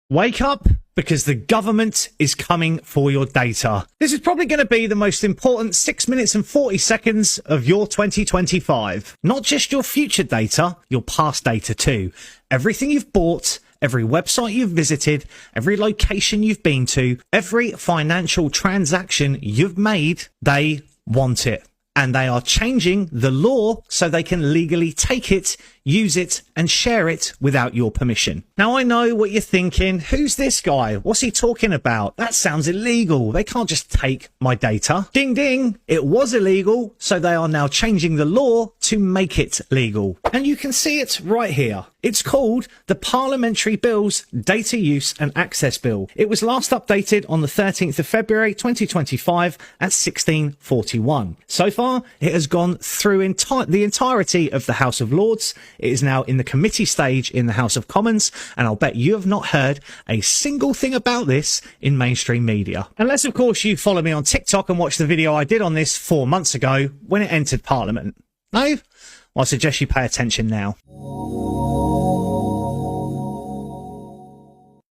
Wake up, because the government is coming for your data. This is probably going to be the most important 6 minutes and 40 seconds of your 2025. Not just your future data, your past data too. Everything you've bought, every website you've visited, every location you've been to, every financial transaction you've made, they want it. And they are changing the law so they can legally take it, use it, and share it without your permission. Now, I know what you're thinking. Who's this guy? What's he talking about? That sounds illegal. They can't just take my data. Ding, ding. It was illegal, so they are now changing the law to make it legal. And you can see it right here. It's called the Parliamentary Bills Data Use and Access Bill. It was last updated on the 13th of February 2025 at 1641. So far, it has gone through the entirety of the House of Lords. It is now in the committee stage in the House of Commons, and I'll bet you have not heard a single thing about this in mainstream media. Unless, of course, you follow me on TikTok and watch the video I did on this 4 months ago when it entered Parliament. No? Well, I suggest you pay attention now.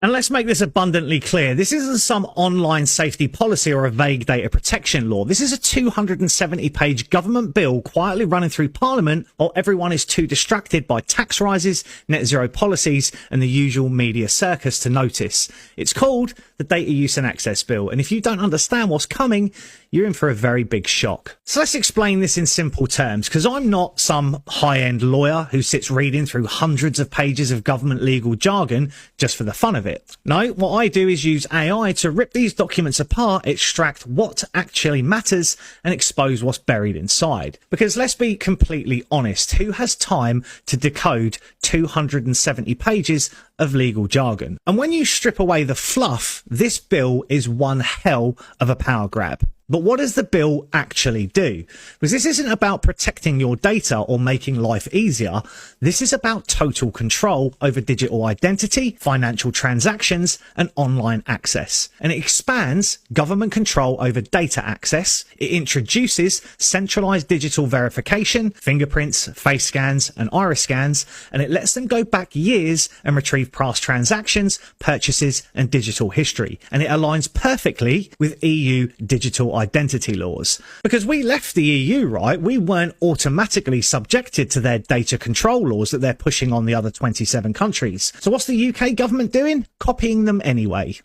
And let's make this abundantly clear. This isn't some online safety policy or a vague data protection law. This is a 270-page government bill quietly running through Parliament while everyone is too distracted by tax rises, net zero policies, and the usual media circus to notice. It's called the Data Use and Access Bill. And if you don't understand what's coming, you're in for a very big shock. So let's explain this in simple terms, because I'm not some high-end lawyer who sits reading through hundreds of pages of government legal jargon just for the fun of it. No, what I do is use AI to rip these documents apart, extract what actually matters, and expose what's buried inside. Because let's be completely honest, who has time to decode 270 pages of legal jargon? And when you strip away the fluff, this bill is one hell of a power grab. But what does the bill actually do? Because this isn't about protecting your data or making life easier. This is about total control over digital identity, financial transactions, and online access. And it expands government control over data access. It introduces centralized digital verification, fingerprints, face scans, and iris scans, and it lets them go back years and retrieve past transactions, purchases, and digital history. And it aligns perfectly with EU digital identity laws. Because we left the EU, right? We weren't automatically subjected to their data control laws that they're pushing on the other 27 countries. So what's the UK government doing? Copying them anyway.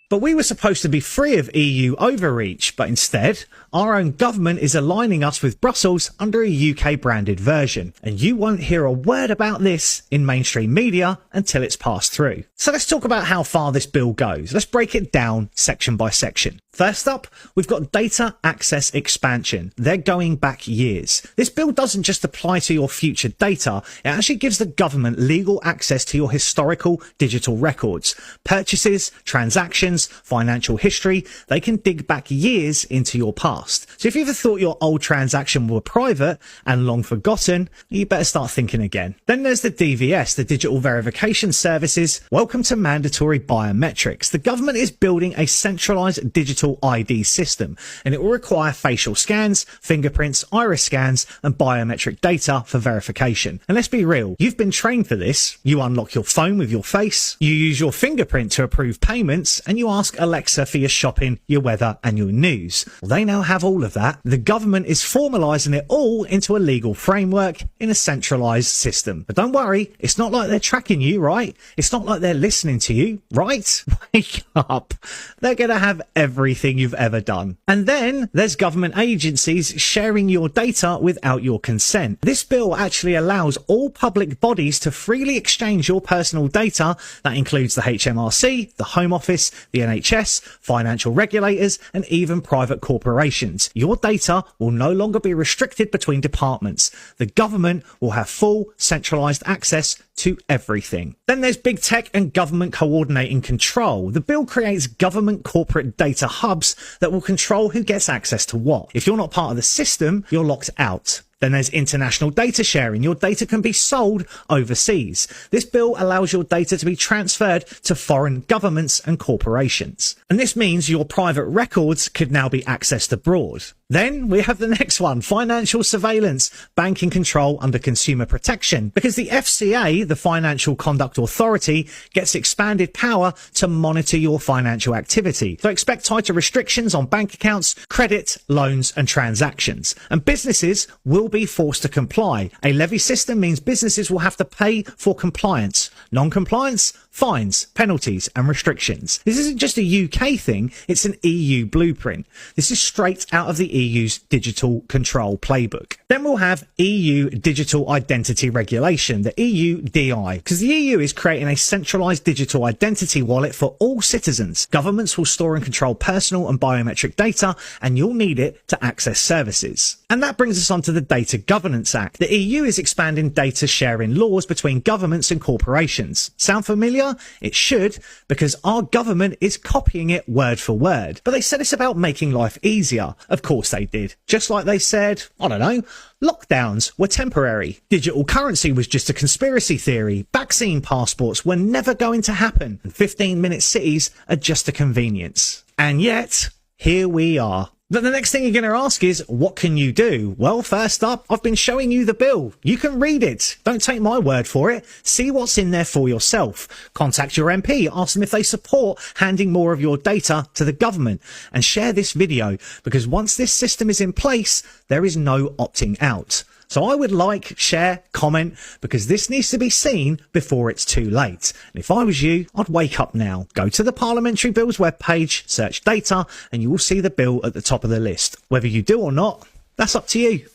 But we were supposed to be free of EU overreach, but instead, our own government is aligning us with Brussels under a UK branded version. And you won't hear a word about this in mainstream media until it's passed through. So let's talk about how far this bill goes. Let's break it down section by section. First up, we've got data access expansion. They're going back years. This bill doesn't just apply to your future data, it actually gives the government legal access to your historical digital records, purchases, transactions, financial history. They can dig back years into your past. So if you ever thought your old transaction were private and long forgotten, you better start thinking again. Then there's the DVS, the Digital Verification Services. Welcome to mandatory biometrics. The government is building a centralized digital ID system, and it will require facial scans, fingerprints, iris scans, and biometric data for verification. And let's be real, you've been trained for this. You unlock your phone with your face, you use your fingerprint to approve payments, and you ask Alexa for your shopping, your weather, and your news. Well, they now have all of that. The government is formalizing it all into a legal framework in a centralized system. But don't worry, it's not like they're tracking you, right? It's not like they're listening to you, right? Wake up. They're going to have everything you've ever done. And then there's government agencies sharing your data without your consent. This bill actually allows all public bodies to freely exchange your personal data. That includes the HMRC, the Home Office, the NHS, financial regulators, and even private corporations. Your data will no longer be restricted between departments. The government will have full centralized access to everything. Then there's big tech and government coordinating control. The bill creates government corporate data hubs that will control who gets access to what. If you're not part of the system, you're locked out. Then there's international data sharing. Your data can be sold overseas. This bill allows your data to be transferred to foreign governments and corporations. And this means your private records could now be accessed abroad. Then we have the next one, financial surveillance, banking control under consumer protection, because the FCA, the Financial Conduct Authority, gets expanded power to monitor your financial activity. So expect tighter restrictions on bank accounts, credit, loans and transactions. And businesses will be forced to comply. A levy system means businesses will have to pay for compliance. Non-compliance, fines, penalties and restrictions. This isn't just a UK thing, it's an EU blueprint. This is straight out of the EU's digital control playbook. Then we'll have EU digital identity regulation, the EU DI, because the EU is creating a centralised digital identity wallet for all citizens. Governments will store and control personal and biometric data, and you'll need it to access services. And that brings us on to the Data Governance Act. The EU is expanding data sharing laws between governments and corporations. Sound familiar? It should, because our government is copying it word for word. But they said it's about making life easier. Of course they did. Just like they said, I don't know, lockdowns were temporary. Digital currency was just a conspiracy theory. Vaccine passports were never going to happen. And 15-minute cities are just a convenience. And yet, here we are. But the next thing you're going to ask is, what can you do? Well, first up, I've been showing you the bill. You can read it. Don't take my word for it. See what's in there for yourself. Contact your MP. Ask them if they support handing more of your data to the government. And share this video, because once this system is in place, there is no opting out. So I would like, share, comment, because this needs to be seen before it's too late. And if I was you, I'd wake up now. Go to the Parliamentary Bills webpage, search data, and you will see the bill at the top of the list. Whether you do or not, that's up to you.